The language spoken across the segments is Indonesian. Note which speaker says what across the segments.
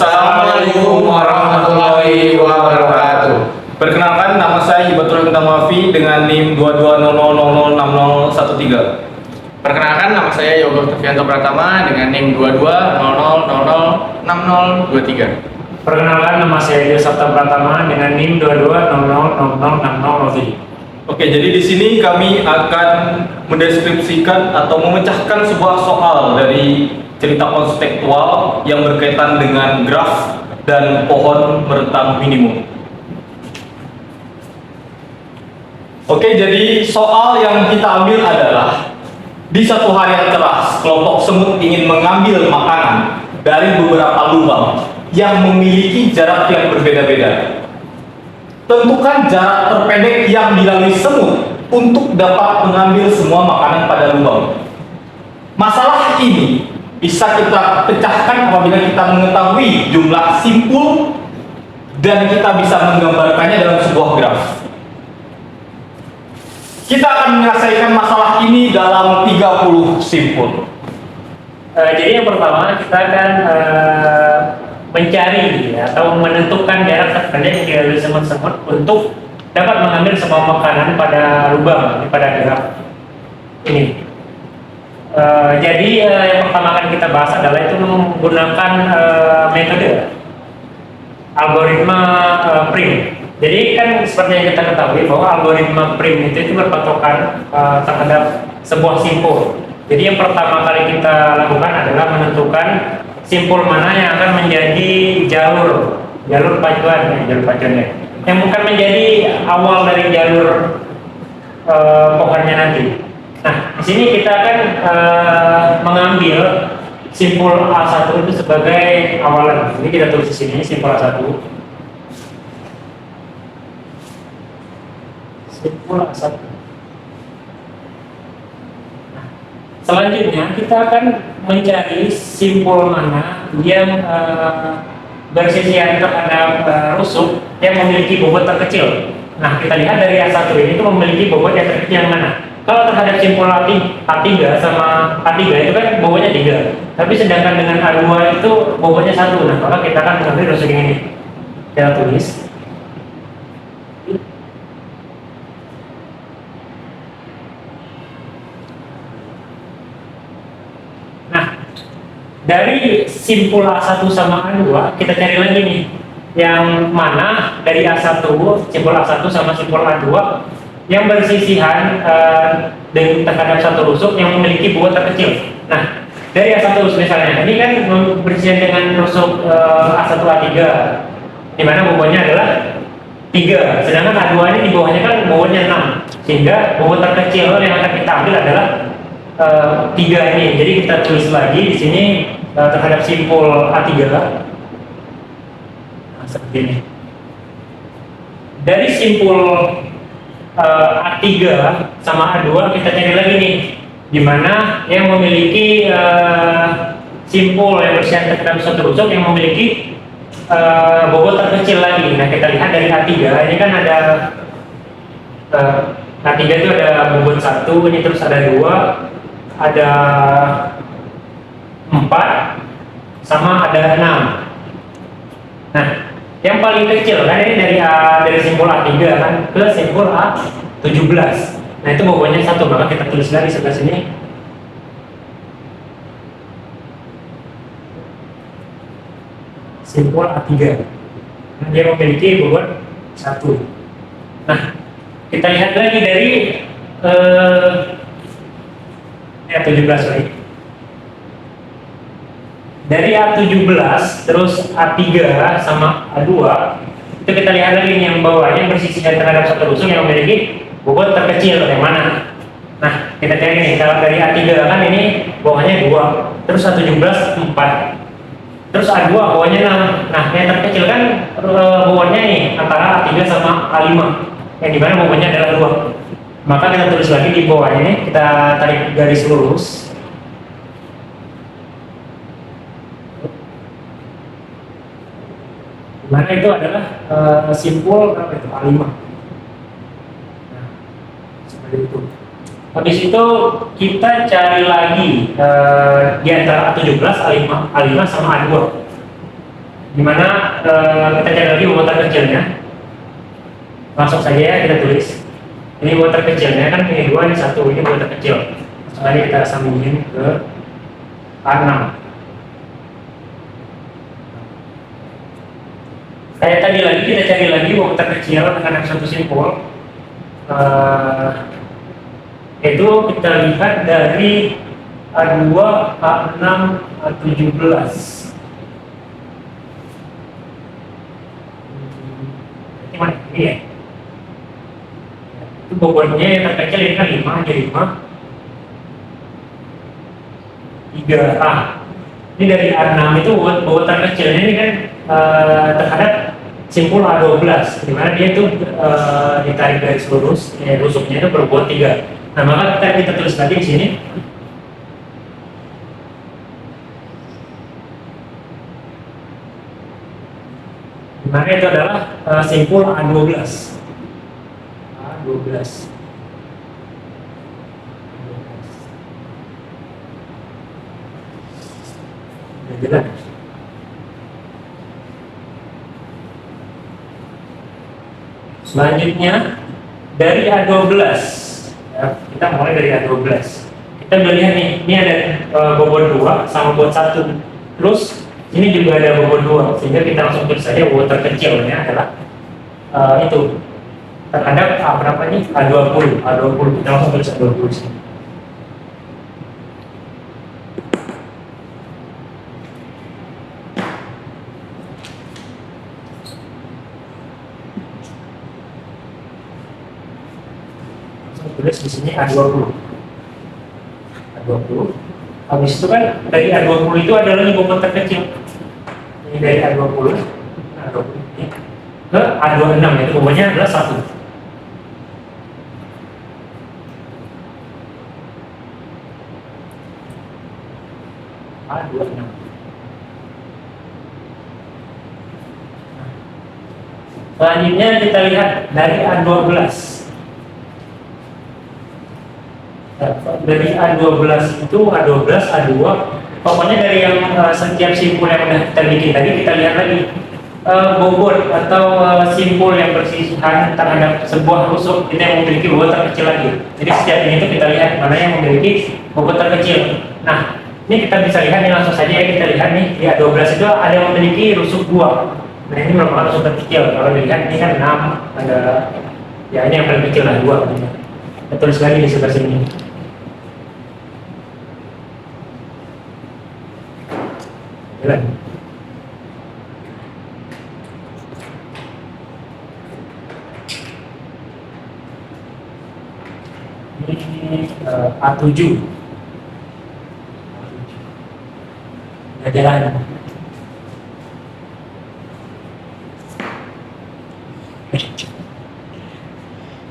Speaker 1: Assalamualaikum warahmatullahi wabarakatuh. Perkenalkan, nama saya Hibatul Mutamafi dengan NIM 2200006013.
Speaker 2: Perkenalkan, nama saya Yoga Turfianto Pratama dengan NIM 2200006023.
Speaker 3: Perkenalkan, nama saya Dio Sabta Pratama dengan NIM 2200006007.
Speaker 1: Oke, jadi di sini kami akan mendeskripsikan atau memecahkan sebuah soal dari cerita konseptual yang berkaitan dengan graf dan pohon merentang minimum. Oke, jadi soal yang kita ambil adalah di satu hari yang cerah, kelompok semut ingin mengambil makanan dari beberapa lubang yang memiliki jarak yang berbeda-beda. Tentukan jarak terpendek yang dilalui semut untuk dapat mengambil semua makanan pada lubang. Masalah ini bisa kita pecahkan apabila kita mengetahui jumlah simpul dan kita bisa menggambarkannya dalam sebuah graf. Kita akan menyelesaikan masalah ini dalam 30 simpul.
Speaker 3: Jadi yang pertama kita akan mencari atau menentukan jarak terpendek dari semut-semut untuk dapat mengambil semua makanan pada lubang pada graf ini. Jadi yang pertama akan kita bahas adalah itu menggunakan metode algoritma prim. Jadi kan seperti yang kita ketahui bahwa algoritma prim itu berpatokan terhadap sebuah simpul. Jadi yang pertama kali kita lakukan adalah menentukan simpul mana yang akan menjadi jalur pacuan yang bukan menjadi awal dari jalur pohonnya nanti. Nah, di sini kita akan mengambil simpul A1 itu sebagai awalan. Jadi kita tulis di sini simpul A1. Simpul A1. Nah, selanjutnya kita akan mencari simpul mana yang bersisian terhadap rusuk yang memiliki bobot terkecil. Nah, kita lihat dari A1 ini itu memiliki bobot yang terkecil yang mana? Kalau terhadap simpul A3 sama A3 itu kan bobotnya 3, tapi sedangkan dengan A2 itu bobotnya 1. Nah, maka kita akan mengambil rusuk yang ini. Kita tulis. Nah, dari simpul A1 sama A2 kita cari lagi nih yang mana dari A1, simpul A1 sama simpul A2 yang bersisihan terhadap satu rusuk yang memiliki bobot terkecil. Nah, dari A1 misalnya, ini kan bersisihan dengan rusuk A1 A3, di mana bobotnya adalah 3, sedangkan A2 ini di bawahnya kan bobotnya 6, sehingga bobot terkecil yang akan kita ambil adalah 3 ini. Jadi kita tulis lagi di sini terhadap simpul A3, nah, seperti ini. Dari simpul A3 sama A2 kita cari lagi nih, di mana yang memiliki simpul yang bersisihan terhadap satu rusuk yang memiliki bobot terkecil lagi. Nah, kita lihat dari A3 ini kan ada A3 itu ada bobot 1, ini terus ada 2, ada 4, sama ada 6. Nah, yang paling kecil kan ini dari simpul A3 kan ke simpul A17. Nah, itu bobotnya 1, maka kita tulis lagi sebelah sini. Simpul A3. Nah, dia memiliki bobot 1. Nah, kita lihat lagi dari A17 lagi. Dari A17 terus A3 sama A2 itu kita lihat lagi nih yang bawahnya bersisihan terhadap satu rusuk yang memiliki bobot terkecil yang mana. Nah, kita cari nih, kalau dari A3 kan ini bawahnya 2, terus A17 4, terus A2 bawahnya 6. Nah, yang terkecil kan bobotnya nih antara A3 sama A5 yang dimana bobotnya adalah 2. Maka kita tulis lagi di bawahnya nih, kita tarik garis lurus. Mana itu adalah simpul berapa itu? A5. Nah, seperti itu. Habis itu kita cari lagi di antara A17, A5 sama A2. Dimana kita cari lagi bobot terkecilnya. Langsung saja ya kita tulis. Ini bobot terkecilnya kan ini 2, ini 1, ini bobot terkecil. Langsung aja kita sambungin ke A6. Kayak tadi lagi kita cari lagi bobot terkecil dengan satu simpul. Itu kita lihat dari A2, A6, A17. Ini mana? Ini ya? Itu bobotnya yang terkecil ini kan 5, jadi 5. 3A. Ini dari A6 itu bobot terkecilnya ini kan terhadap simpul A12, dimana dia itu ditarik garis lurus, rusuknya itu berbobot 3. Nah, maka kita tulis lagi di sini. Dimana itu adalah simpul A12. A12. Jelas. Selanjutnya dari A12 ya, kita mulai dari A12. Kita udah lihat nih, ini ada bobot 2 sama bobot 1. Terus ini juga ada bobot 2, sehingga kita langsung tulis saja bobot terkecilnya adalah itu terhadap berapa nih? A20. Kita langsung tulis A20 sini. Tulis di sini A20. Habis itu kan dari A20 itu ada lagi bobot terkecil. Ini dari A20 ini ke A26, itu bobotnya adalah 1. A26. Selanjutnya kita lihat dari A12. Dari A12 itu A12, A2, pokoknya dari yang setiap simpul yang udah kita bikin tadi, kita lihat lagi bobot atau simpul yang bersisihan terhadap sebuah rusuk kita yang memiliki bobot terkecil lagi. Jadi setiap ini itu kita lihat mana yang memiliki bobot terkecil. Nah, ini kita bisa lihat nih, langsung saja ya kita lihat nih di A12 itu ada yang memiliki rusuk 2. Nah, ini merupakan rusuk terkecil. Kalau dilihat ini kan 6, ada ya ini yang paling kecil lah 2. Kita tulis lagi di sebelah sini. Jalan. Ini A7. Jalan.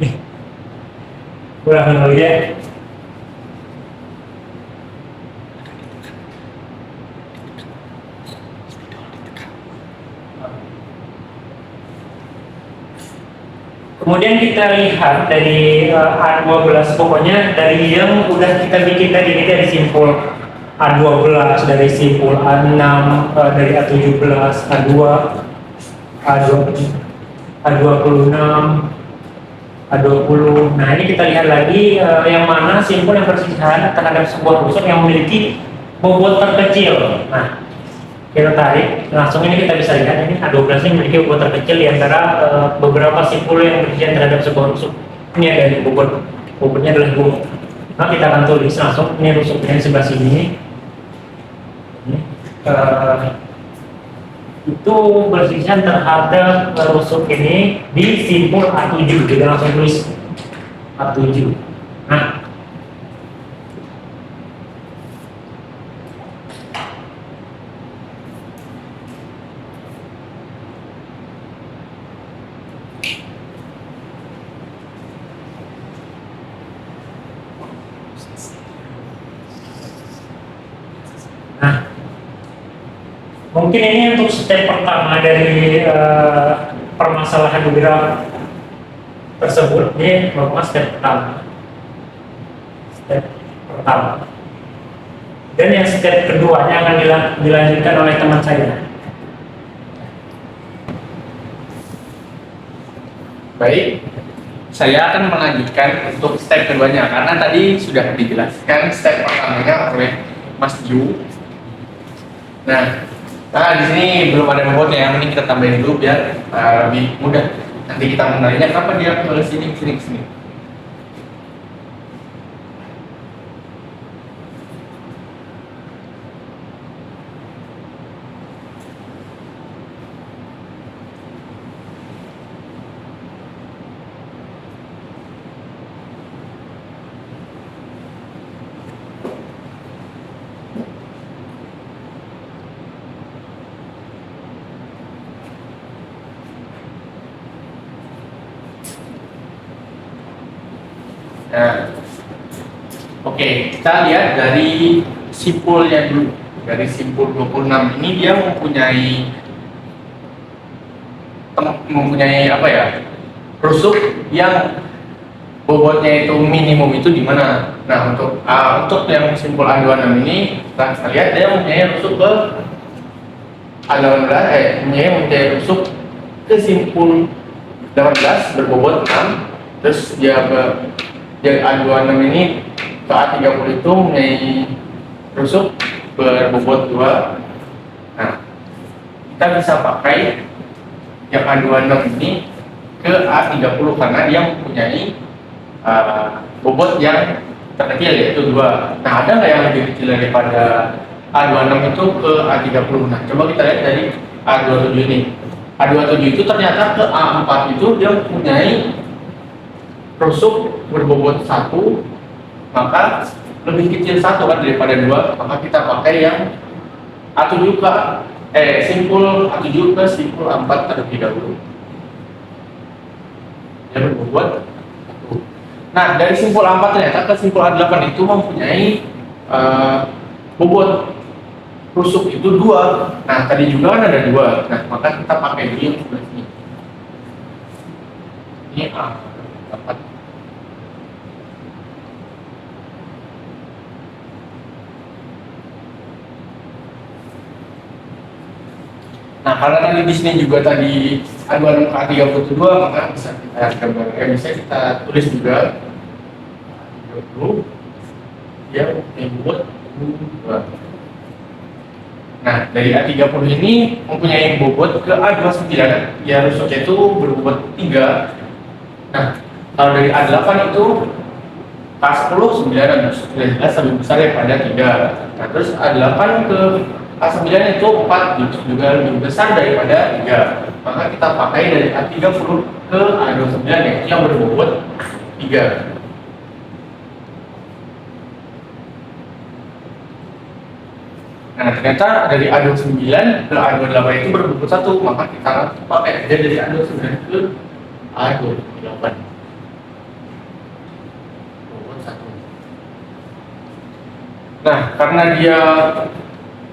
Speaker 3: Nih. Ulangan lagi ya. Kemudian kita lihat dari A12, pokoknya dari yang udah kita bikin tadi, ini dari simpul A12, dari simpul A6, dari A17, A2, A26, A20. Nah, ini kita lihat lagi yang mana simpul yang bersisihan terhadap sebuah rusuk yang memiliki bobot terkecil. Nah, kita tarik, langsung ini kita bisa lihat ini A12 ini memiliki bobot terkecil di antara beberapa simpul yang bersisihan terhadap sebuah rusuk. Ini ada di bobotnya adalah 2. Nah, kita akan tulis langsung ini rusuknya di sebelah sini. Ini, itu bersisihan terhadap rusuk ini di simpul A7. Kita langsung tulis A7. Nah, mungkin ini untuk step pertama dari permasalahan graf tersebut. Ini merupakan step pertama. Dan yang step keduanya akan dilanjutkan oleh teman saya.
Speaker 2: Baik, saya akan melanjutkan untuk step keduanya karena tadi sudah dijelaskan step pertamanya oleh Mas Ju. Nah, di sini belum ada bobotnya, yang ini kita tambahin dulu biar lebih mudah. Nanti kita mengenalinya kenapa dia ke sini, sini, sini. Nah, oke, kita lihat dari simpulnya dulu. Dari simpul 26 ini dia mempunyai apa ya? Rusuk yang bobotnya itu minimum itu di mana? Nah, untuk yang simpul A26 ini, kita lihat dia mempunyai rusuk ke A18, mempunyai rusuk ke simpul 18 berbobot 6, terus dia A26 ini ke A30 itu mempunyai rusuk berbobot 2. Nah, kita bisa pakai yang A26 ini ke A30 karena dia mempunyai bobot yang terkecil yaitu 2. Nah, ada nggak yang lebih kecil daripada A26 itu ke A30? Nah, coba kita lihat dari A27 ini. A27 itu ternyata ke A4 itu dia mempunyai rusuk berbobot 1, maka lebih kecil 1 kan daripada 2, maka kita pakai yang A7 ke simpul A7 ke simpul A4 terlebih dahulu. Dia berbobot 1. Nah, dari simpul A4 ternyata ke simpul A8 itu mempunyai bobot rusuk itu 2. Nah, tadi juga kan ada 2. Nah, maka kita pakai dulu yang sebelah sini. Ini A8. Nah, karena tadi di sini juga tadi A26 ke A32, maka bisa kita gambar, bisa kita tulis juga A30 dia membuat 2. Nah, dari A30 ini mempunyai bobot ke A29, ya rusuknya itu berbobot 3. Nah, kalau dari A8 itu K10 9 dan 19 lebih besar daripada 3. Nah, terus A8 ke A9 itu 4 juga lebih besar daripada 3. Maka kita pakai dari A30 ke A29 yang berbobot 3. Nah, ternyata dari A29 ke A28 itu berbobot 1, maka kita pakai aja dari A29 ke A28. Bobot 1. Nah, karena dia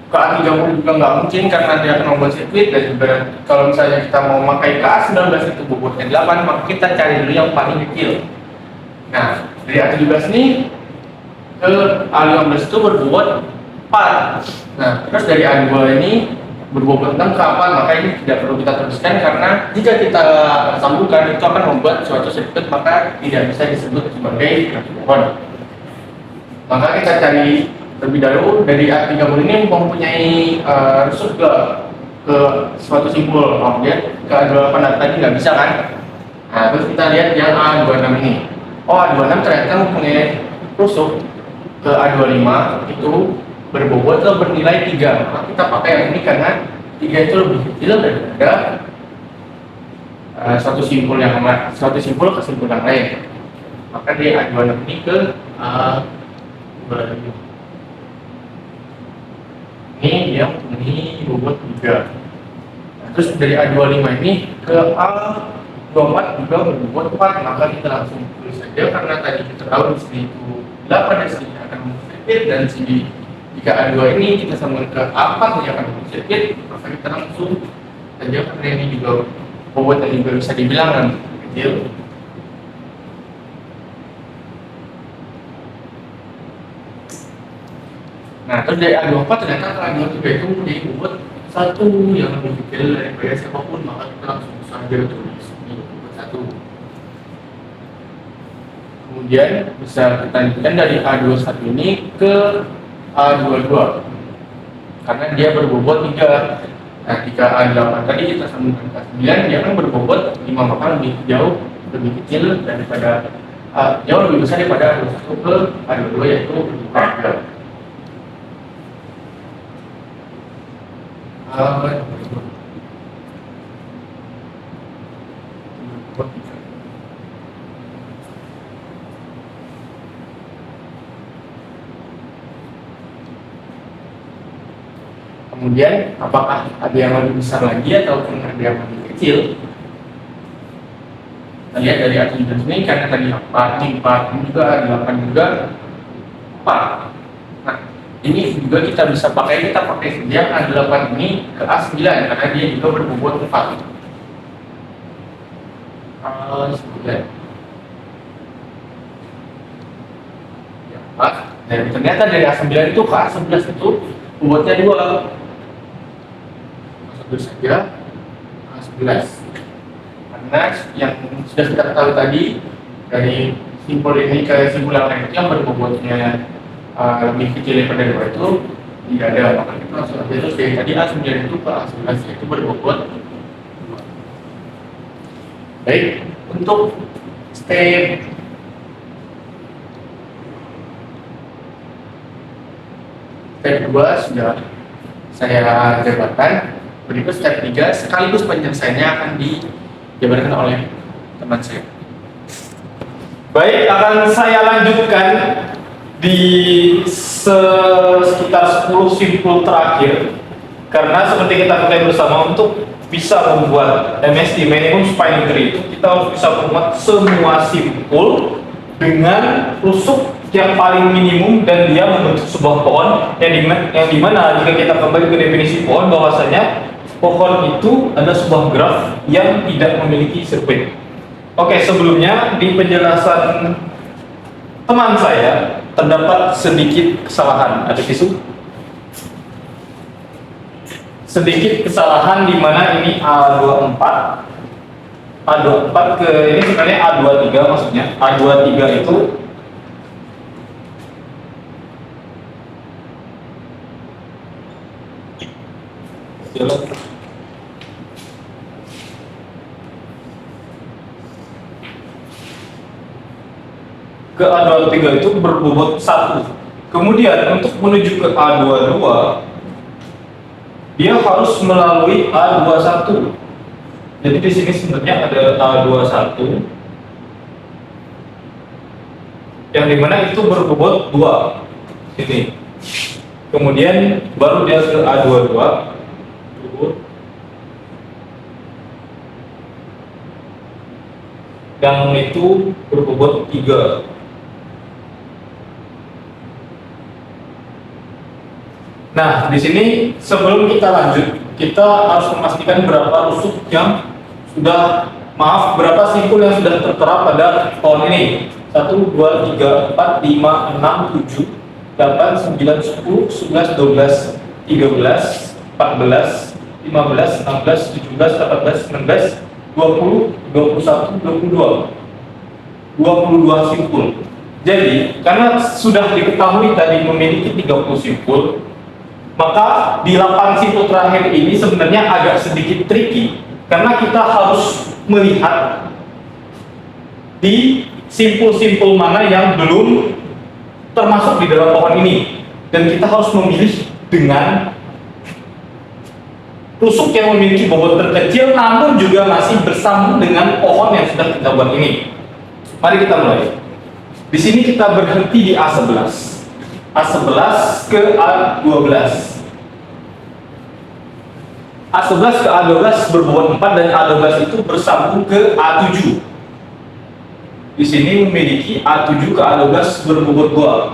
Speaker 2: ke A30 juga nggak mungkin karena dia akan membuat sirkuit, dan juga kalau misalnya kita mau pakai ke A19 itu bobotnya 8, maka kita cari dulu yang paling kecil. Nah, dari A17 ini ke A15 itu berbobot 4. Nah, terus dari A2 ini berbobot 6 ke A4, maka ini tidak perlu kita teruskan karena jika kita sambungkan itu akan membuat suatu sirkuit, maka tidak bisa disebut sebagai pohon. Maka kita cari terlebih dahulu dari A30 ini mempunyai rusuk ke suatu simpul, kemudian ke A28 tadi nggak bisa kan? Nah, terus kita lihat yang A26 ini. Oh, A26 ternyata mempunyai rusuk ke A25 itu berbobot atau bernilai 3. Maka kita pakai yang ini karena 3 itu lebih kecil daripada suatu simpul ke simpul yang lain. Maka dia A26 ini ke A25. Ini dia mempunyai bobot 3. Nah, terus dari A25 ini ke A24 juga berbobot 4, maka kita langsung tulis saja karena tadi kita tahu di sini itu 8 dan sini akan sirkuit, dan sini jika A2 ini kita sambungkan ke A4 dia akan sirkuit, maka kita langsung saja karena ini juga bobotnya juga bisa dibilang kan kecil. Nah, terus dari A24 ternyata A23 itu mempunyai bobot 1 yang lebih kecil daripada siapapun, maka kita langsung saja tulis ini bobot 1. Kemudian bisa kita lanjutkan dari A21 ini ke A22 karena dia berbobot 3. Nah, jika A8 tadi kita sambungkan ke A9, dia akan berbobot 5, maka lebih jauh lebih kecil daripada jauh lebih besar daripada A21 ke A22, yaitu 3. Kemudian apakah ada yang lebih besar lagi ataupun ada yang lebih kecil? Kita lihat dari A9 ini, karena tadi 4, ini 4, ini juga 8 juga 4. Nah, ini juga kita bisa pakai saja A8 ini ke A9 karena dia juga berbobot 4. A9 ya, 4. Dan ternyata dari A9 itu ke A11 itu bobotnya 2. Masuk saja A11 karena yang sudah kita ketahui tadi dari simpul ini ke simpul yang lain itu yang berbobotnya lebih kecil daripada 2 itu tidak ada, maka kita langsung aja terus dari tadi A9 itu ke A11 itu berbobot 2. Baik, untuk step step 2 sudah saya jabarkan. Berikut step 3 sekaligus penyelesaiannya akan dijabarkan oleh teman saya.
Speaker 1: Baik, akan saya lanjutkan di sekitar 10 simpul terakhir, karena seperti kita ketahui bersama, untuk bisa membuat MST minimum spanning tree itu kita harus bisa membuat semua simpul dengan rusuk yang paling minimum dan dia membentuk sebuah pohon yang dimana jika kita kembali ke definisi pohon, bahwasanya pohon itu adalah sebuah graf yang tidak memiliki sirkuit. Oke, sebelumnya di penjelasan teman saya terdapat sedikit kesalahan. Ada tisu? Sedikit kesalahan di mana ini A24 ke ini sebenarnya A23, maksudnya A23 itu ke A23 itu berbobot 1. Kemudian untuk menuju ke A22 dia harus melalui A21. Jadi di sini sebenarnya ada A21 yang dimana itu berbobot 2 ini. Kemudian baru dia ke A22 yang itu berbobot 3. Nah, di sini sebelum kita lanjut, kita harus memastikan berapa rusuk yang sudah, berapa simpul yang sudah tertera pada pohon ini. 1, 2, 3, 4, 5, 6, 7, 8, 9, 10, 11, 12, 13, 14, 15, 16, 17, 18, 19, 20, 21, 22. 22 simpul. Jadi, karena sudah diketahui tadi memiliki 30 simpul, maka di 8 simpul terakhir ini sebenarnya agak sedikit tricky karena kita harus melihat di simpul-simpul mana yang belum termasuk di dalam pohon ini, dan kita harus memilih dengan rusuk yang memiliki bobot terkecil namun juga masih bersambung dengan pohon yang sudah kita buat ini. Mari kita mulai. Di sini kita berhenti di A11. A11 ke A12. A11 ke A12 berbobot 4 dan A12 itu bersambung ke A7. Di sini memiliki A7 ke A12 berbobot 2.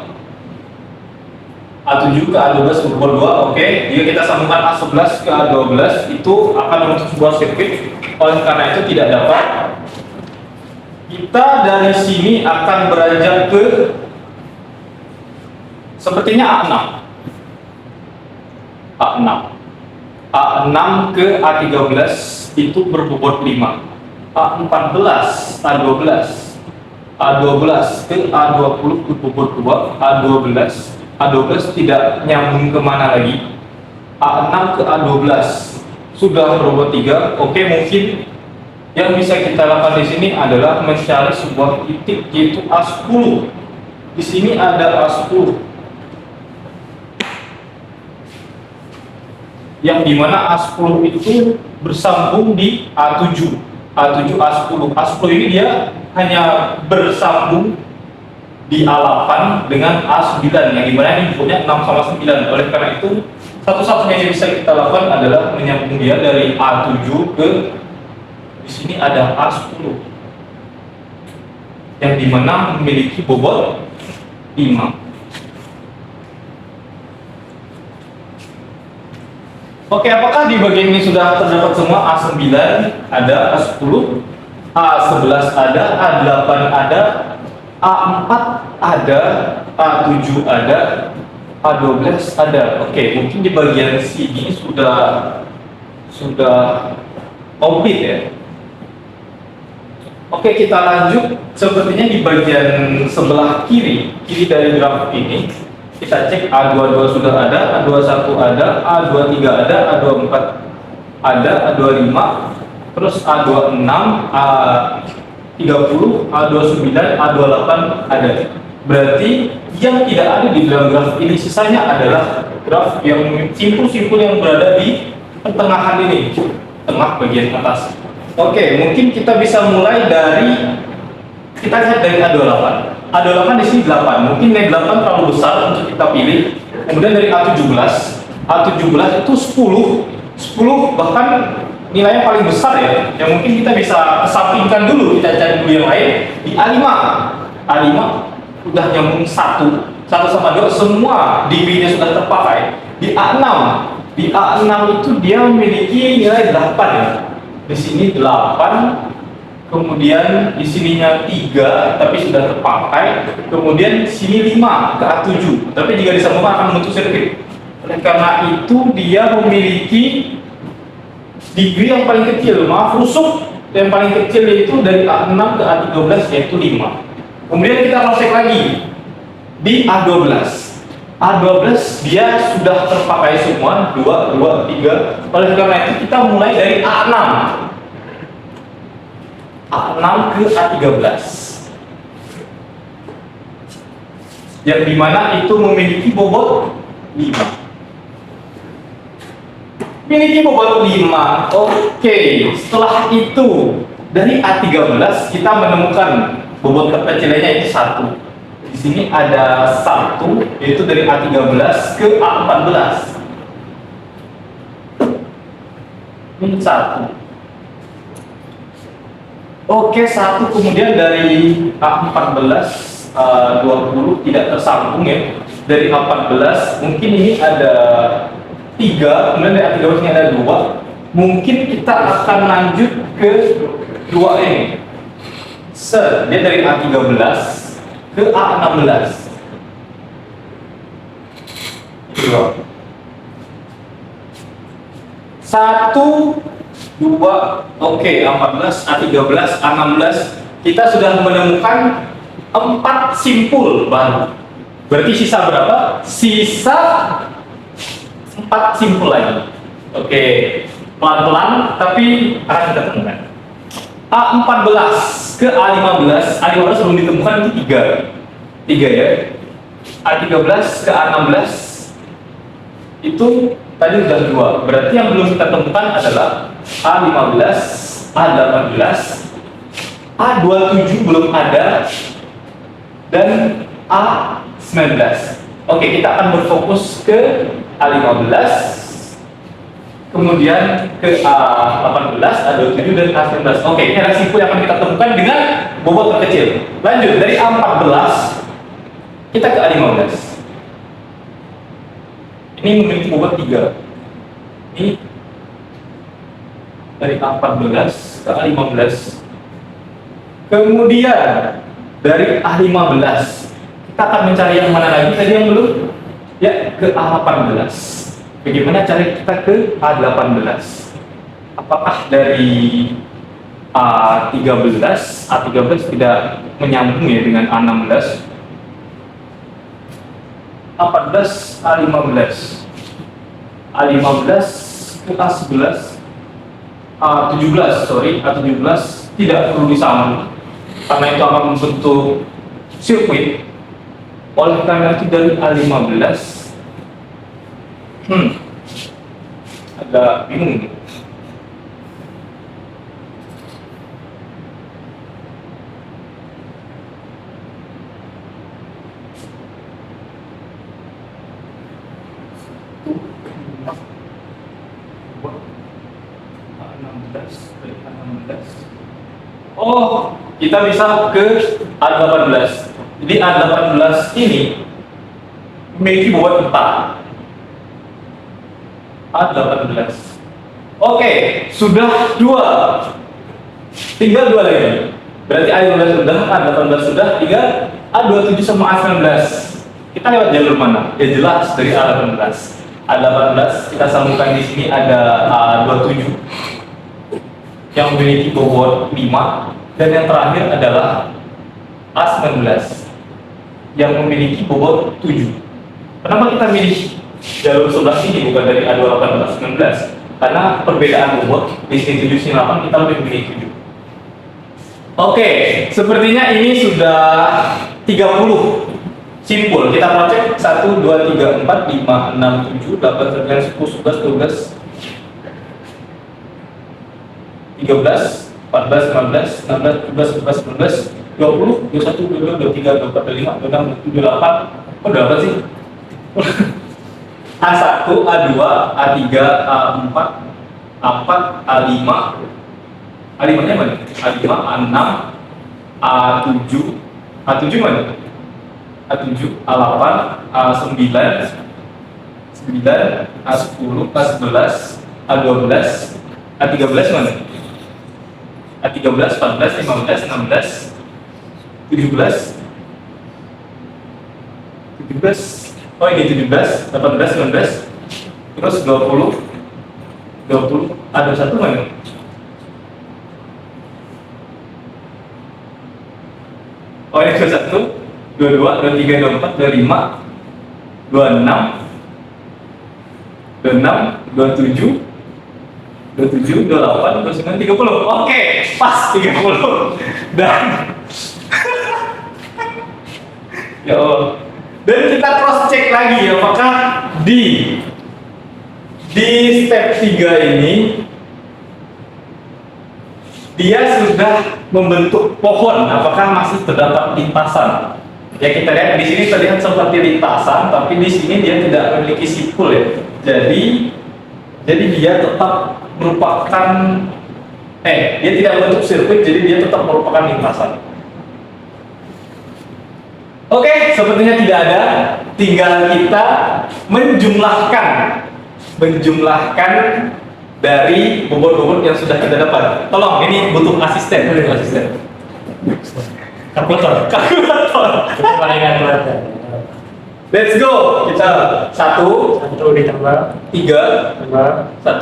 Speaker 1: A7 ke A12 berbobot 2, oke. Jika kita sambungkan A11 ke A12 itu akan membentuk sebuah sirkuit. Oleh karena itu tidak dapat. Kita dari sini akan beranjak ke sepertinya A6. A6 ke A13 itu berbobot 5. A14, A12 A12 ke A20 ke bobot 2, A12 tidak nyambung kemana lagi, A6 ke A12 sudah berbobot 3. Oke, mungkin yang bisa kita lakukan di sini adalah mencari sebuah titik yaitu A10. Di sini ada A10 yang dimana A10 itu bersambung di A7, A7 A10. A10 ini dia hanya bersambung di A8 dengan A9 yang dimana ini punya 6 sama 9. Oleh karena itu satu-satunya yang bisa kita lakukan adalah menyambung dia dari A7 ke di sini ada A10 yang dimana memiliki bobot 5. Oke, apakah di bagian ini sudah terdapat semua? A9 ada, A10, A11 ada, A8 ada, A4 ada, A7 ada, A12 ada. Oke, mungkin di bagian sini sudah komplit ya. Oke, kita lanjut. Sepertinya di bagian sebelah kiri dari grafik ini kita cek A22 sudah ada, A21 ada, A23 ada, A24 ada, A25, terus A26, A30, A29, A28 ada. Berarti yang tidak ada di dalam grafik ini sisanya adalah graf yang simpul-simpul yang berada di pertengahan ini, tengah bagian atas. Oke, mungkin kita bisa mulai dari, kita lihat dari A28. A28 di sini 8. Mungkin nilai 8 terlalu besar untuk kita pilih. Kemudian dari A17. A17 itu 10 bahkan nilainya paling besar ya. Yang mungkin kita bisa kesampingkan dulu, kita cari dulu yang lain. Di A5. A5 udah nyambung 1 sama 2, semua degree-nya sudah terpakai. Di A6. Di A6 itu dia memiliki nilai 8 ya. Di sini 8, kemudian di sininya 3 tapi sudah terpakai, kemudian sini 5 ke A7 tapi jika disambungkan akan membentuk sirkuit. Oleh karena itu dia memiliki degree yang paling kecil, rusuk yang paling kecil yaitu dari A6 ke A13 yaitu 5. Kemudian kita cross check lagi di A12. A12 dia sudah terpakai semua 2, 3. Oleh karena itu kita mulai dari A6 ke A13 yang dimana itu memiliki bobot 5. Memiliki bobot 5. Oke, setelah itu dari A13 kita menemukan bobot terkecilnya itu 1. Di sini ada 1 yaitu dari A13 ke A14. Ini 1. Oke, 1 kemudian dari A14 20 tidak tersambung ya. Dari A14 mungkin ini ada 3, kemudian dari A13 ini ada 2. Mungkin kita akan lanjut ke 2 ini. Dia dari A13 ke A16. 1, 2, oke, A14, A13, A16 kita sudah menemukan 4 simpul baru. Berarti sisa berapa? Sisa 4 simpul lagi. Oke, pelan-pelan tapi akan kita temukan. A14 ke A15, A15 belum ditemukan itu 3 ya. A13 ke A16 itu tadi sudah 2. Berarti yang belum kita temukan adalah A15, A18, A27 belum ada, dan A19. Oke, kita akan berfokus ke A15, kemudian ke A18, A27, dan A19. Oke, ini adalah simpul yang akan kita temukan dengan bobot terkecil. Lanjut, dari A14 kita ke A15. Ini memiliki bobot 3. Ini dari A14 ke A15. Kemudian dari A15 kita akan mencari yang mana lagi tadi yang belum? Ya, ke A18. Bagaimana cara kita ke A18? Apakah dari A13, A13 tidak menyambung ya dengan A16. A14, A15, A15 ke A11, A17, sorry, A17 tidak perlu disambung karena itu akan membentuk sirkuit. Oleh karena itu dari A15 agak bingung nih. Oh, kita bisa ke A18. Jadi A18 ini memiliki bobot 4. A18. Oke, sudah 2. Tinggal 2 lagi. Berarti A15 sudah, A18 sudah, tinggal A27 sama A19. Kita lewat jalur mana? Ya jelas dari A18. A18 kita sambungkan di sini ada A27 yang memiliki bobot 5, dan yang terakhir adalah A19 yang memiliki bobot 7. Kenapa kita milih jalur sebelah sini bukan dari A28 A19? Karena perbedaan bobot di sini 7 sini 8, kita lebih memilih 7. Oke, sepertinya ini sudah 30 simpul. Kita mau cek 1, 2, 3, 4, 5, 6, 7, 8, 9, 10, 11, 12, 13, 14, 15, 16, 17, 18, 19, 20, 21, 22, 23, 24, 25, 26, 27, 28. Oh, udah apa sih? A1, A2, A3, A4, A4, A5. A5 nya mana? A5, A6, A7, A7 mana? A7, A8, A9, 9, A10, A11, A12, A13 mana? A13, 14, 15, 16, 17, 17, oh ini 17, 18, 19, terus 20, 20, ada satu mana? Oh ini 21, 22, 23, 24, 25, 26, 26, 27, 27, 28, 29, 30. Oke, pas 30. Dan ya Allah. Dan kita cross check lagi apakah di step 3 ini dia sudah membentuk pohon, apakah masih terdapat lintasan? Ya kita lihat di sini terlihat seperti lintasan, tapi di sini dia tidak memiliki simpul ya. Jadi dia tetap merupakan dia tidak membentuk sirkuit, jadi dia tetap merupakan lintasan. Oke, sepertinya tidak ada. Tinggal kita menjumlahkan dari bobot-bobot yang sudah kita dapat. Tolong, ini butuh asisten.
Speaker 3: Kalkulator.
Speaker 1: Let's go. Kita 1
Speaker 3: ditambah
Speaker 1: 3
Speaker 3: tambah
Speaker 1: 1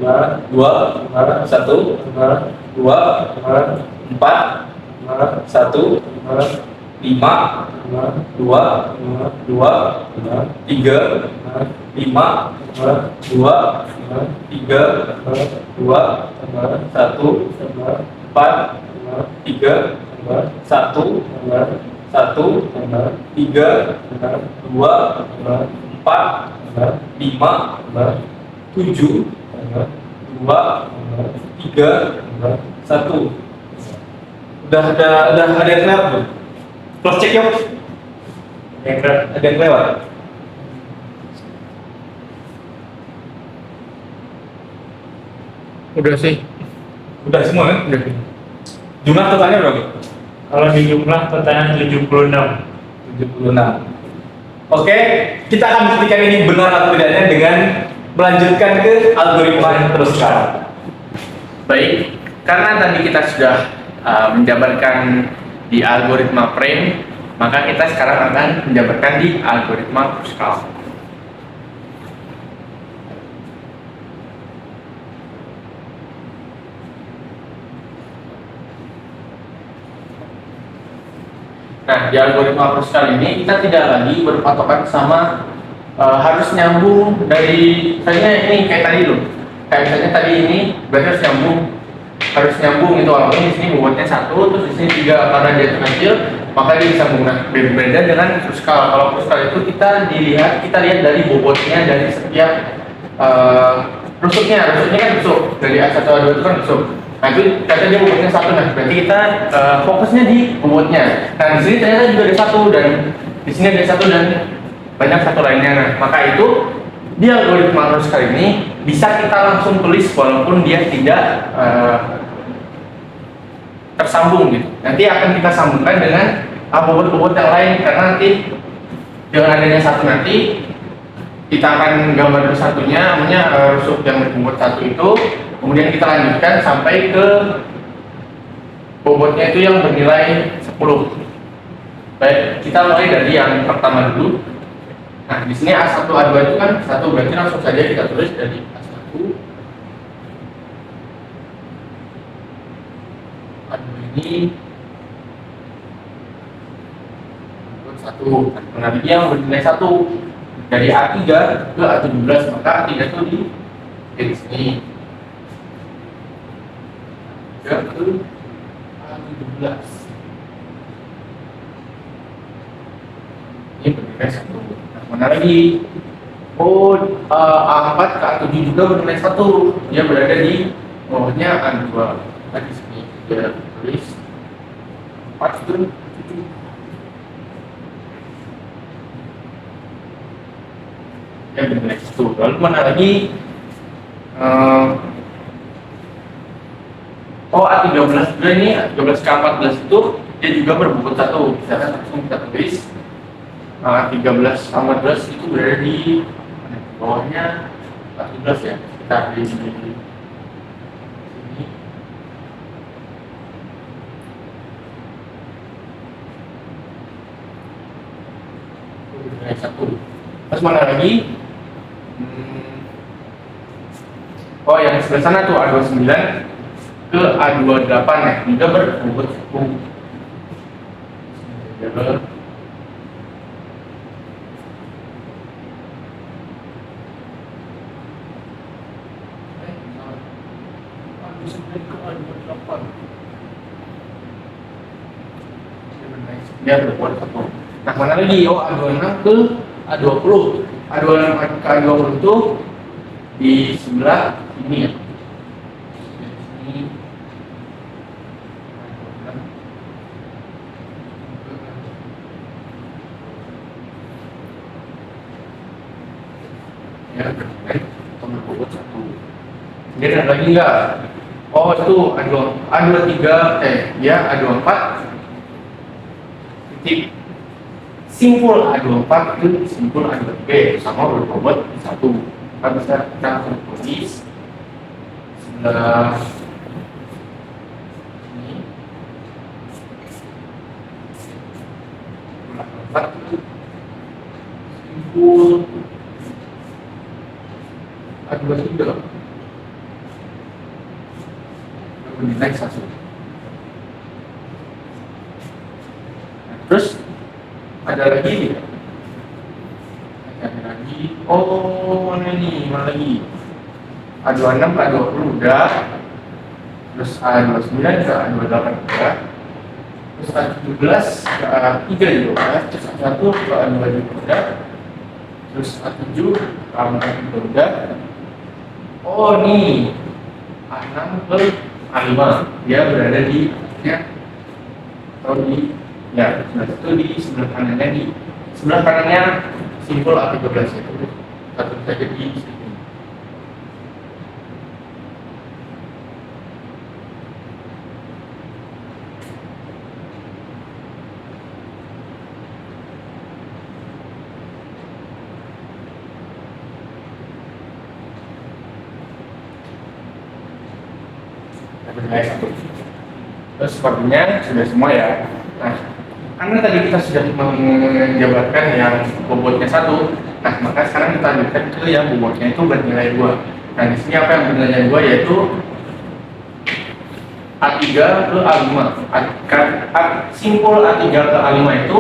Speaker 3: tambah
Speaker 1: 2
Speaker 3: tambah
Speaker 1: 1
Speaker 3: tambah
Speaker 1: 2
Speaker 3: tambah
Speaker 1: 4
Speaker 3: tambah
Speaker 1: 1
Speaker 3: tambah
Speaker 1: 5
Speaker 3: tambah
Speaker 1: 2
Speaker 3: tambah
Speaker 1: 2
Speaker 3: tambah
Speaker 1: 3
Speaker 3: tambah
Speaker 1: 5
Speaker 3: tambah
Speaker 1: 2
Speaker 3: tambah
Speaker 1: 3
Speaker 3: tambah
Speaker 1: 2
Speaker 3: tambah
Speaker 1: 1
Speaker 3: tambah
Speaker 1: 4
Speaker 3: tambah
Speaker 1: 3
Speaker 3: tambah
Speaker 1: 1
Speaker 3: tambah
Speaker 1: 1
Speaker 3: tambah
Speaker 1: 3
Speaker 3: tambah
Speaker 1: 2
Speaker 3: tambah
Speaker 1: 4
Speaker 3: tambah
Speaker 1: 5
Speaker 3: tambah
Speaker 1: 7
Speaker 3: tambah
Speaker 1: 2
Speaker 3: tambah
Speaker 1: 3
Speaker 3: tambah
Speaker 1: 1. Udah ada yang lewat belum? Cross check yuk. Ada yang lewat.
Speaker 2: Udah sih.
Speaker 1: Udah semua kan?
Speaker 2: Udah.
Speaker 1: Jumlah totalnya berapa?
Speaker 3: kalau di jumlah pertanyaan 76
Speaker 1: 76. Oke, kita akan buktikan ini benar atau tidaknya dengan melanjutkan ke algoritma yang terus sekarang.
Speaker 2: Baik, karena tadi kita sudah menjabarkan di algoritma frame, maka kita sekarang akan menjabarkan di algoritma Kruskal. Nah, di algoritma Kruskal ini kita tidak lagi berpatokan sama harus nyambung dari misalnya ini kayak tadi loh. Kayak misalnya tadi ini berarti harus nyambung itu walaupun di sini bobotnya 1 terus di sini 3 karena dia kecil maka dia bisa menggunakan berbeda dengan Kruskal. Kalau Kruskal itu kita lihat dari bobotnya dari setiap rusuknya kan rusuk dari A1 A2 itu kan rusuk. Nah itu ternyata dia bobotnya 1, nah berarti kita fokusnya di bobotnya. Nah di sini ternyata juga ada 1 dan di sini ada 1 dan banyak 1 lainnya. Nah maka itu di algoritma Kruskal ini bisa kita langsung tulis walaupun dia tidak tersambung gitu. Nanti akan kita sambungkan dengan bobot-bobot yang lain karena nanti dengan adanya 1 nanti kita akan gambar satunya namanya rusuk yang berbobot 1 itu, kemudian kita lanjutkan sampai ke bobotnya itu yang bernilai 10. Baik, kita mulai dari yang pertama dulu. Nah, di sini A1 A2 itu kan 1, berarti langsung saja kita tulis dari A1 A2 ini bobot 1. Nah, ini yang bernilai 1 dari A3 ke A17, maka A3 itu di sini. A3 ke A17. Ini bernilai 1. Nah, mana lagi? Oh, A4 ke A7 juga bernilai 1. Dia berada di bawahnya A2. Nah, di sini kita tulis 4 ke 7. Ya bernilai 1. Lalu mana lagi? A13 juga ini, A13 ke A14 itu dia juga berbobot 1. Misalkan langsung kita tulis A13 A14 itu berada di bawahnya A13 ya, sekitar di sini. Bernilai 1. Terus mana lagi? Yang sebelah sana tuh A29 ke A28 ya, juga berbobot 1. Dia berbuat 1. Nah, mana lagi? A26 ke A20. A26 ke A20 itu di sebelah ini ya. Ini ya, berbobot 1. Kemudian ada lagi enggak? Itu A23 ya A24 titik simpul A24 itu simpul A23 sama berbobot 1. Kita bisa langsung tulis sebelah ini sebelah 4 itu simpul A23 bernilai 1. Terus ada lagi ya? Ada lagi. Mana lagi? A26 ke A20 udah. Terus A29 ke A28 udah. Terus A17 ke A3 juga udah. Terus A1 ke A2 juga udah. Terus A7 ke A4 juga udah. Nih A6 ke A5 dia berada di di sebelah kanannya simpul A13 itu satu saja di sini. Terus sepertinya sudah semua ya. Nah, karena tadi kita sudah menjabarkan yang bobotnya 1, nah maka sekarang kita lanjutkan ke yang bobotnya itu bernilai 2. Nah di sini apa yang bernilai 2 yaitu A3 ke A5. Simpul A3 ke A5 itu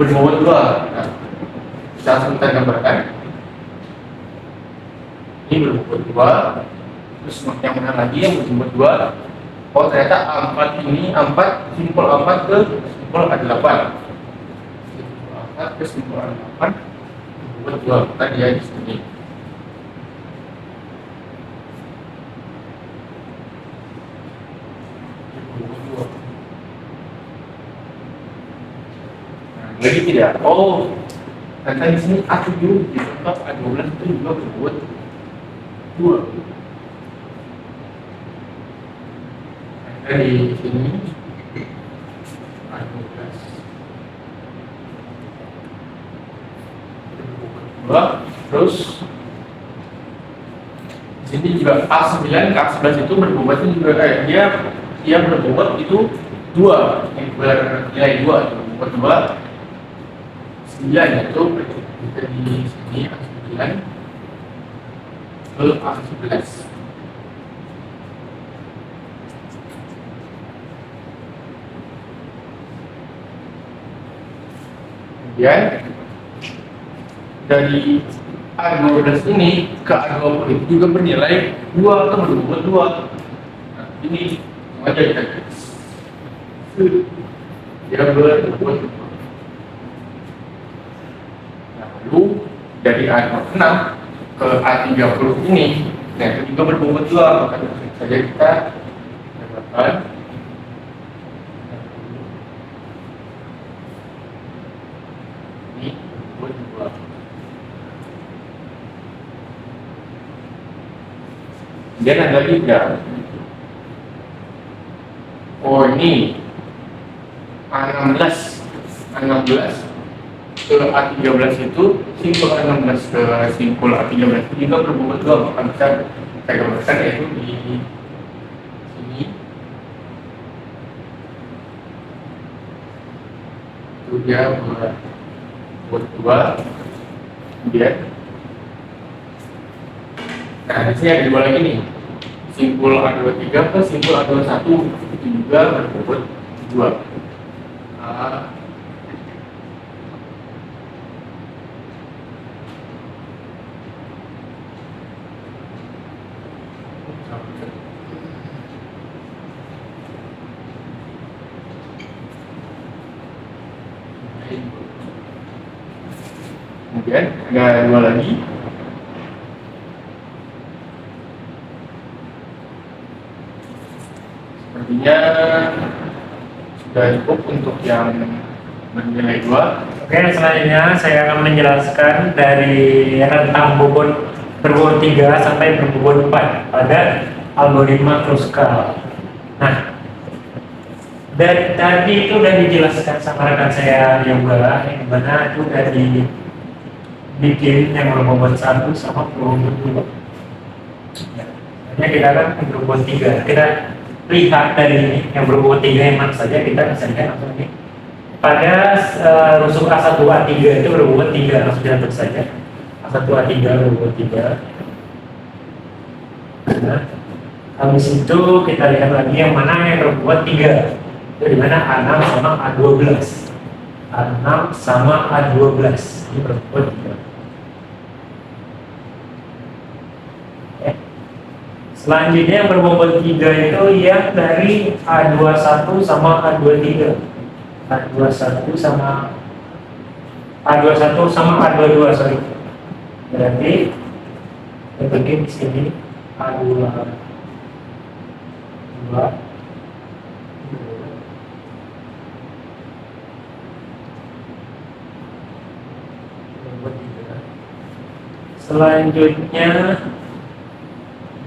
Speaker 2: berbobot 2. Nah, bisa langsung kita gambarkan. Ini berbobot 2. Terus yang mana lagi yang berbobot 2? Oh, ternyata A4 ini simpul A4 ke simpul A8. Simpul A4 ke simpul A8 berbobot 2. Tadi ya di sini. Lagi tidak? Oh, ternyata di sini A7 ditambah A12 itu juga berbuat 2. Ternyata di sini A12 berbuat 2. Terus di sini juga A9 ke A11 itu berbobot juga dia berbobot itu 2, bernilai 2 itu berbobot 2. 9 itu kita di sini A9 ke A11. Kemudian dari A12 ini ke A20 itu juga bernilai 2 atau berbobot 2. Nah, ini sengaja kita garis. Dia berbobot 2. Lalu dari A26 ke A30 ini, nah itu juga berbobot 2, maka langsung saja kita dapatkan ini berbobot 2. Kemudian ada lagi enggak? Oh, ini A16 ke A13 itu simpul A16 ke simpul A13 itu juga berbobot 2, maka bisa saya gambarkan yaitu di sini itu dia berbobot 2. Kemudian nah di sini ada 2 lagi nih, simpul A23 ke simpul A21 itu juga berbobot 2. Kemudian ada 2 lagi. Sepertinya sudah cukup untuk yang bernilai 2.
Speaker 3: Oke, selanjutnya saya akan menjelaskan dari rentang bobot berbobot 3 sampai berbobot 4 pada algoritma Kruskal. Nah, dari tadi itu sudah dijelaskan sama rekan saya Yoga, yang mana itu sudah dibikin yang berbobot 1 sama berbobot 2. Ya, hanya kita kan berbobot 3. Kita lihat dari ini yang berbobot 3 yang mana saja, kita bisa lihat langsung ini. Pada rusuk A1 A3 itu berbobot 3, langsung diatur saja. A1 A3 berbobot 3. Nah, habis itu kita lihat lagi yang mana yang berbobot 3. Itu dimana A6 sama A12. A6 sama A12 ini berbobot 3. Oke. Selanjutnya yang berbobot 3 itu yang dari A21 sama A23. A21 sama A22, sorry. Berarti kita bikin di sini A22 selanjutnya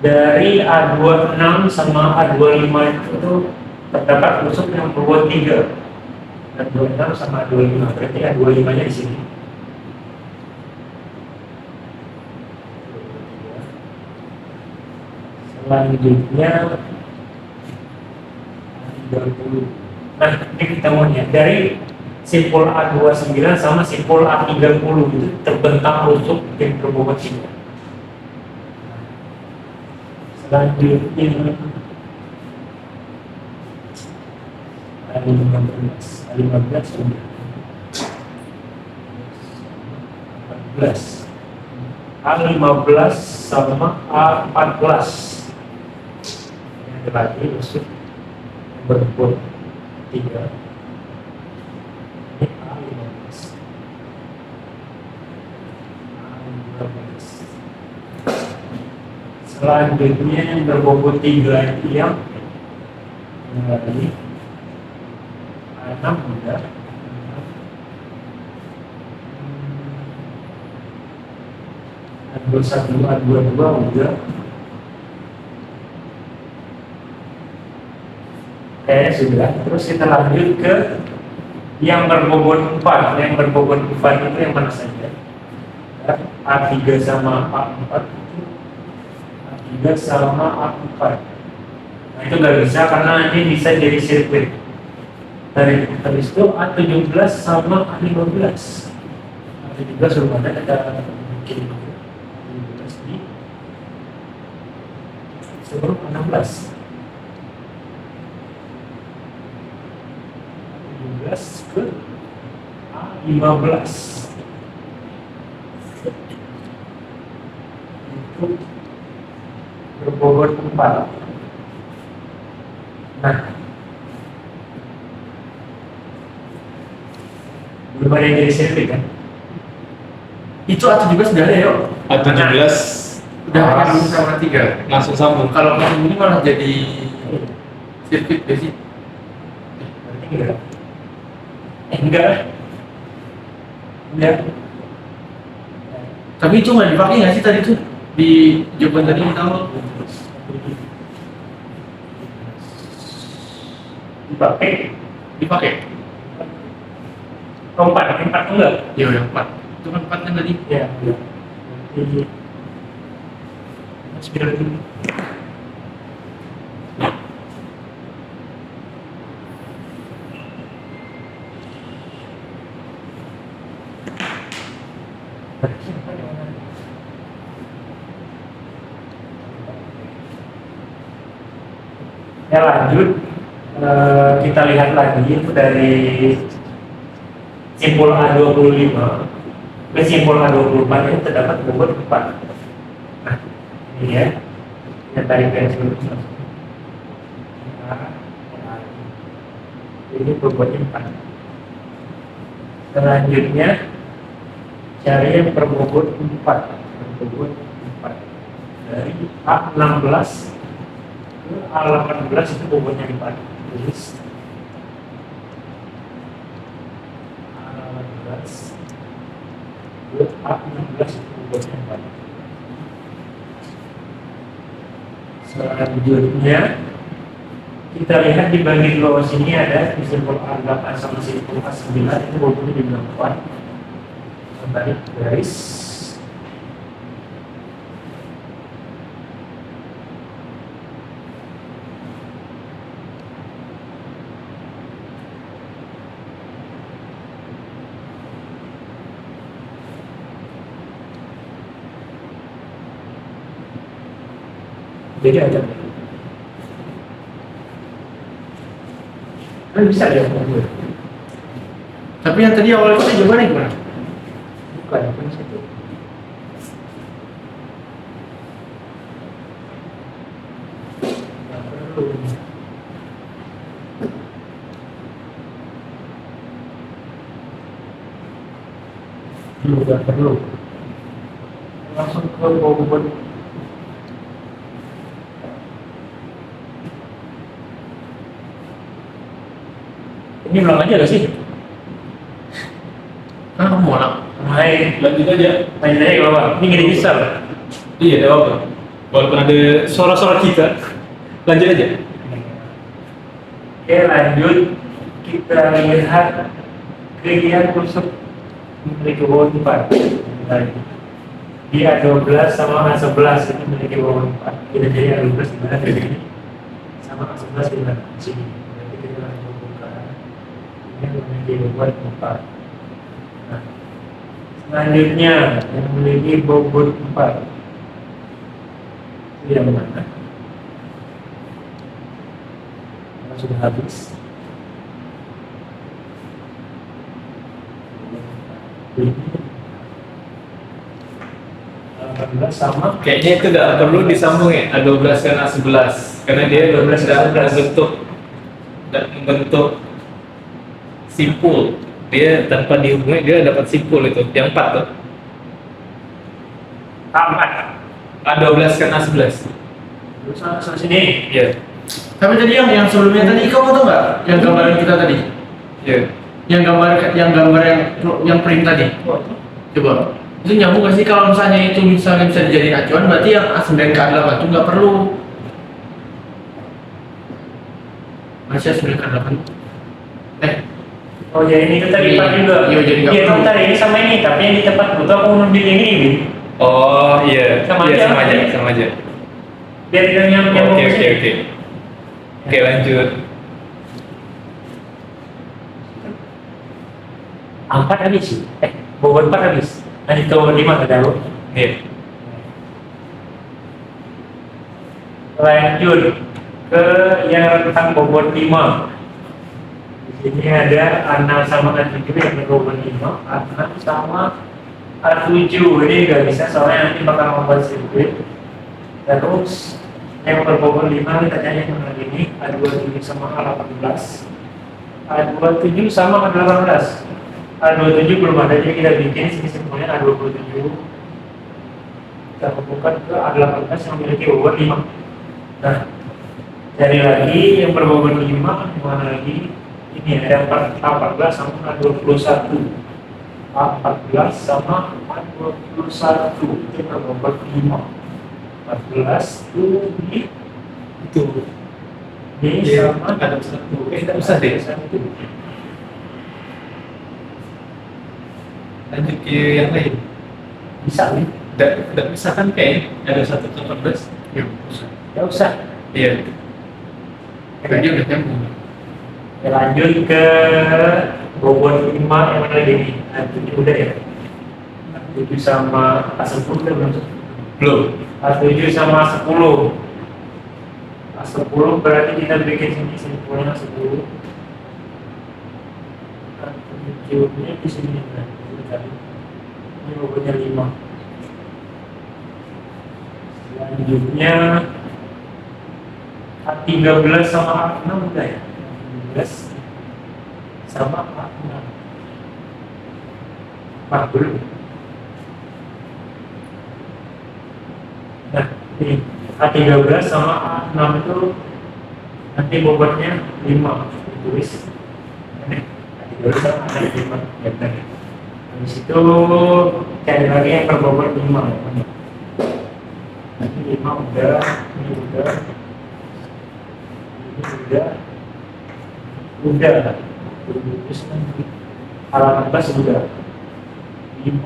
Speaker 3: dari A26 sama A25 itu terdapat rusuk yang berbobot 3. A26 sama A25, berarti A25 nya di sini. Selanjutnya 30. Nah, ini kita mau lihat dari simpul A29 sama simpul A30 itu terbentang rusuk yang berbobot 3. Selanjutnya A15 sudah 14. A15 sama A14. Ini ada lagi rusuk berbobot 3. Ini A15. A15. Selanjutnya yang berbobot 3 ini yang dari A6 udah. A21, A22 udah. Sudah. Terus kita lanjut ke yang berbobot 4. Yang berbobot 4 itu yang mana saja? A3 sama A4 itu A3 sama A4. Nah itu nggak bisa karena nanti bisa jadi sirkuit. Dari habis itu A17 sama A15. A17 rumahnya ada bikin A17 di sebelum A16. A17 ke A15. Itu berbobot 4. Nah, belum ada yang jadi sirkuit kan?
Speaker 2: Itu A17 sudah ada yuk.
Speaker 1: A17
Speaker 2: Udah ada sama 3.
Speaker 1: langsung sambung.
Speaker 2: Kalau ini malah jadi sirkuit gak sih?
Speaker 3: Berarti enggak. Enggak. Enggak.
Speaker 2: Tapi itu nggak dipakai nggak sih tadi tuh di jawaban tadi tahu?
Speaker 3: Dipakai.
Speaker 2: Dipakai?
Speaker 3: Empat enggak?
Speaker 2: Ya udah 4. Itu kan 4 kan tadi.
Speaker 3: Ya, iya. Jadi Mas bilang dulu. Ya lanjut, kita lihat lagi itu dari simpul A25 ke simpul A24 ini terdapat bobot 4. Nah, ini ya, kita tarik garis dulu. Ini bobotnya 4. Selanjutnya cari yang berbobot 4. Berbobot 4 dari A16 ke A18 itu bobotnya 4. Tulis A18 ke A16 itu bobotnya 4. Selanjutnya kita lihat di bagian bawah sini ada di simpul A8 sama simpul A9 itu bobotnya juga 4. Tarik garis. Jadi ada. Kan bisa ya.
Speaker 2: Tapi yang tadi awal kita jawabannya gimana?
Speaker 3: Bukan situ. Nggak perlu. Langsung ke bobot. Ini ulang aja gak sih?
Speaker 2: Kan kamu mau lah.
Speaker 3: Main
Speaker 1: Lanjut aja.
Speaker 3: main aja gak apa? Ini gini bisa lah.
Speaker 1: Iya, tidak apa-apa. Walaupun ada suara-suara kita, lanjut aja.
Speaker 3: Oke lanjut, kita lihat ke yang tusuk memiliki bobot 4. Di A12 sama A11 itu memiliki bobot 4. Kita jadi A12 di mana di sini, sama A11 di mana di sini. Berarti kita langsung buka. Ini memiliki bobot 4. Nah, selanjutnya yang memiliki bobot 4 itu yang mana? Karena sudah habis. 18 sama
Speaker 1: Kayaknya itu tidak perlu disambung ya, A12 kan A11 karena dia
Speaker 3: 12
Speaker 1: tidak
Speaker 3: A11.
Speaker 1: membentuk simpul. Dia tanpa dihubungi dia dapat simpul itu. Yang 4 tuh.
Speaker 3: A4.
Speaker 1: A12 kan A11.
Speaker 3: Terus sama sini.
Speaker 1: Iya.
Speaker 2: Tapi tadi yang sebelumnya tadi kamu tahu nggak? Yang gambaran kita tadi.
Speaker 1: Iya.
Speaker 2: Yang gambar yang print tadi. Coba. Itu nyambung nggak sih kalau misalnya itu bisa dijadiin acuan, berarti yang A9 ke A8 itu nggak perlu. Masih A9 ke A8.
Speaker 3: Oh ya ini tuh tadi
Speaker 2: Iya.
Speaker 3: 4 juga.
Speaker 2: Iya, jadi nggak
Speaker 3: Iya
Speaker 2: perlu.
Speaker 3: bentar ini sama ini, tapi yang di tempat butuh aku ngambil yang ini, Bin.
Speaker 1: Oh iya.
Speaker 3: Sama
Speaker 1: Iya
Speaker 3: aja.
Speaker 1: sama aja, sama aja.
Speaker 3: Biar kita yang
Speaker 1: Oke oke oke. Oke lanjut.
Speaker 3: 4 habis sih. Bobot 4 habis. Lanjut ke 5 ke dalam.
Speaker 1: Iya.
Speaker 3: Lanjut ke yang rentang bobot 5. Di sini ada A6 sama A7 yang berbobot 5, A6 sama A7. Ini nggak bisa soalnya nanti bakal membuat sirkuit. Terus yang berbobot 5 kita cari yang mana ini, A27 sama A18. A27 sama A18. A27 belum ada, jadi kita bikin sini simpulnya A27. Kita hubungkan ke A18 yang memiliki bobot 5. Nah, cari lagi yang berbobot 5, mana lagi? Ini ada A14 sama A21. A14 sama A21 itu berbobot 5. 14 itu di
Speaker 1: Itu.
Speaker 3: ini
Speaker 1: Iya.
Speaker 3: sama
Speaker 1: Ada satu. Tidak usah deh.
Speaker 3: Satu.
Speaker 1: Lanjut ke yang lain.
Speaker 3: Bisa nih?
Speaker 1: Tidak bisa kan kayak ada 1 ke 14.
Speaker 2: Ya, usah.
Speaker 3: Ya usah.
Speaker 1: Iya.
Speaker 2: Tadi udah nyambung.
Speaker 3: Ya, lanjut ke bobot 5 yang mana lagi nih? A7 udah ya? A7 sama A10 udah belum?
Speaker 1: Belum.
Speaker 3: A7 sama A10. A10 berarti kita bikin sini simpulnya A10. A7 nya di sini kan? Ini bobotnya 5. Selanjutnya A13 sama A6 udah ya? A13 sama A6. Belum. Nah, ini A13 sama A6 itu nanti bobotnya 5 ditulis. Ini A13 sama A6 5 ya benar. Habis itu cari lagi yang berbobot 5 ya. Ini 5 udah, ini udah, terus nanti A18 udah 5.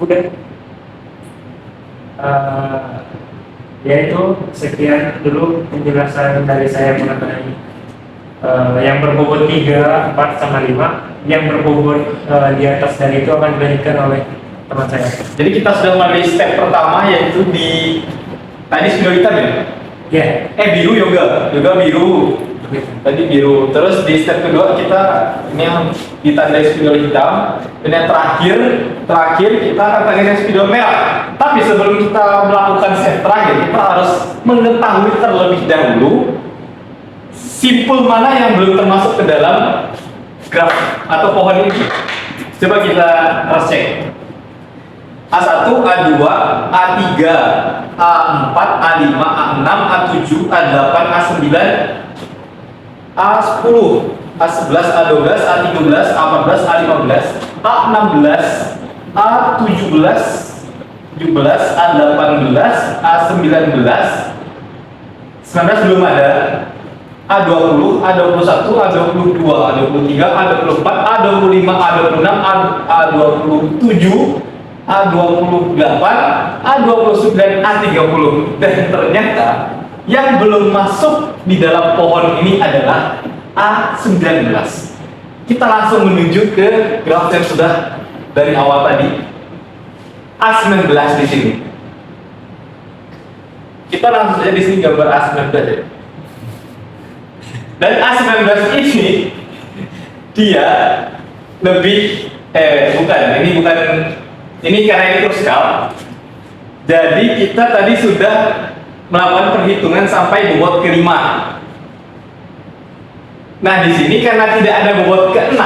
Speaker 3: Udah. Yaitu sekian dulu penjelasan dari saya mengenai yang berbobot 3, 4, sama 5. Yang berbobot di atas dari itu akan dilanjutkan oleh teman saya.
Speaker 1: Jadi kita sudah mulai step pertama yaitu di tadi spidol hitam ya?
Speaker 3: Ya,
Speaker 1: Biru yoga biru. Tadi biru. Terus di step kedua kita ini yang ditandai spidol hitam. Dan yang terakhir kita akan tandai spidol merah. Tapi sebelum kita melakukan step terakhir, kita harus mengetahui terlebih dahulu simpul mana yang belum termasuk ke dalam graf atau pohon ini. Coba kita cross check. A1, A2, A3, A4, A5, A6, A7, A8, A9, A10, A11, A12, A13, A14, A15, A16, A17, 17, A18, A19, 19 belum ada. A20, A21, A22, A23, A24, A25, A26, A27, A28, A29, A30. Dan ternyata yang belum masuk di dalam pohon ini adalah A19. Kita langsung menuju ke graf yang sudah dari awal tadi. A19 di sini. Kita langsung saja di sini gambar A19 ya. Dan A19 ini dia lebih ini karena ini kruskal. Jadi kita tadi sudah melakukan perhitungan sampai bobot kelima. Nah di sini karena tidak ada bobot ke-6,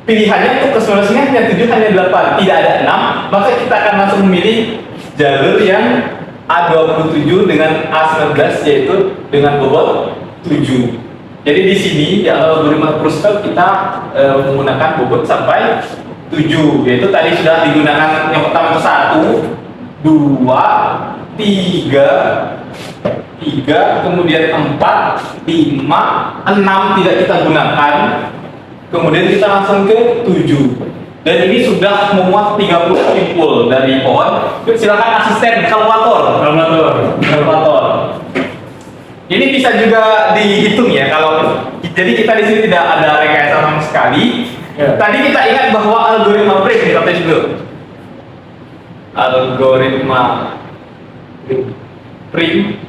Speaker 1: pilihannya untuk ke-19 hanya 7, hanya 8, tidak ada 6, maka kita akan langsung memilih jalur yang A27 dengan A19 yaitu dengan bobot 7. Jadi di sini di algoritma kruskal kita menggunakan bobot sampai 7, yaitu tadi sudah digunakan yang pertama itu 1, 2, 3, kemudian 4, 5, 6 tidak kita gunakan, kemudian kita langsung ke 7. Dan ini sudah memuat 30 simpul dari pohon. Silakan asisten kalkulator. Ini bisa juga dihitung ya, jadi kita di sini tidak ada rekayasa sama sekali.
Speaker 3: Ya.
Speaker 1: Tadi kita ingat bahwa algoritma Prim, kita tes dulu. Algoritma Prim.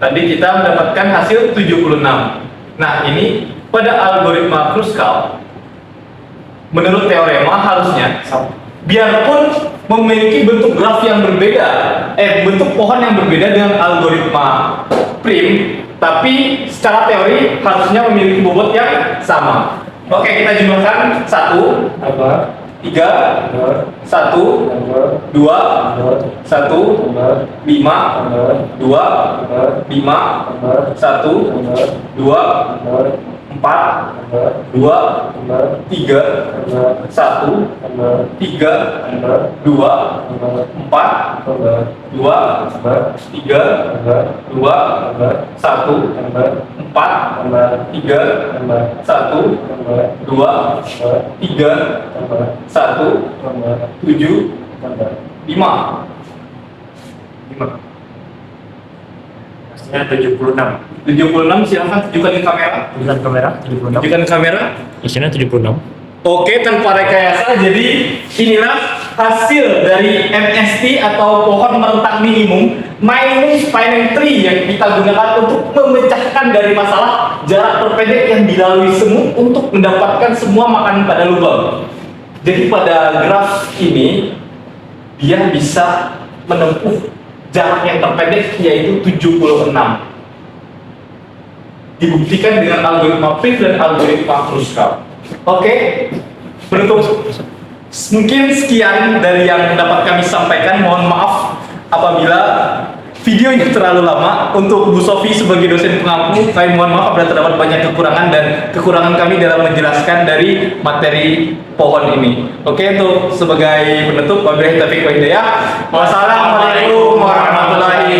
Speaker 1: Tadi kita mendapatkan hasil 76. Nah, ini pada algoritma kruskal, menurut teorema harusnya biarpun memiliki bentuk graf yang berbeda, bentuk pohon yang berbeda dengan algoritma Prim, tapi secara teori harusnya memiliki bobot yang sama. Oke, kita jumlahkan 1, 3, 1, 2, 1, 5, 2, 5, 4, 2, 3, 1, 3, 2, 4, 2, 3, 2, 1, 4, 3, 1, 2, 3, 1, 7, 5.
Speaker 3: Hasilnya 76.
Speaker 1: 76, silahkan tunjukkan ke kamera.
Speaker 3: Tunjukkan kamera 76.
Speaker 1: Tunjukkan ke kamera.
Speaker 3: Hasilnya 76.
Speaker 1: Oke, tanpa rekayasa, jadi inilah hasil dari MST atau pohon merentak minimum spanning tree yang kita gunakan untuk memecahkan dari masalah jarak terpendek yang dilalui semut untuk mendapatkan semua makanan pada lubang. Jadi pada graf ini dia bisa menempuh jarak yang terpendek yaitu 76. Dibuktikan dengan algoritma Prim dan algoritma kruskal. Oke, penutup. Mungkin sekian dari yang dapat kami sampaikan. Mohon maaf apabila videonya terlalu lama. Untuk Bu Sofi sebagai dosen pengampu, kami mohon maaf apabila terdapat banyak kekurangan dan kekurangan kami dalam menjelaskan dari materi pohon ini. Oke, untuk sebagai penutup, wabillahi taufiq wal hidayah. Wassalamualaikum warahmatullahi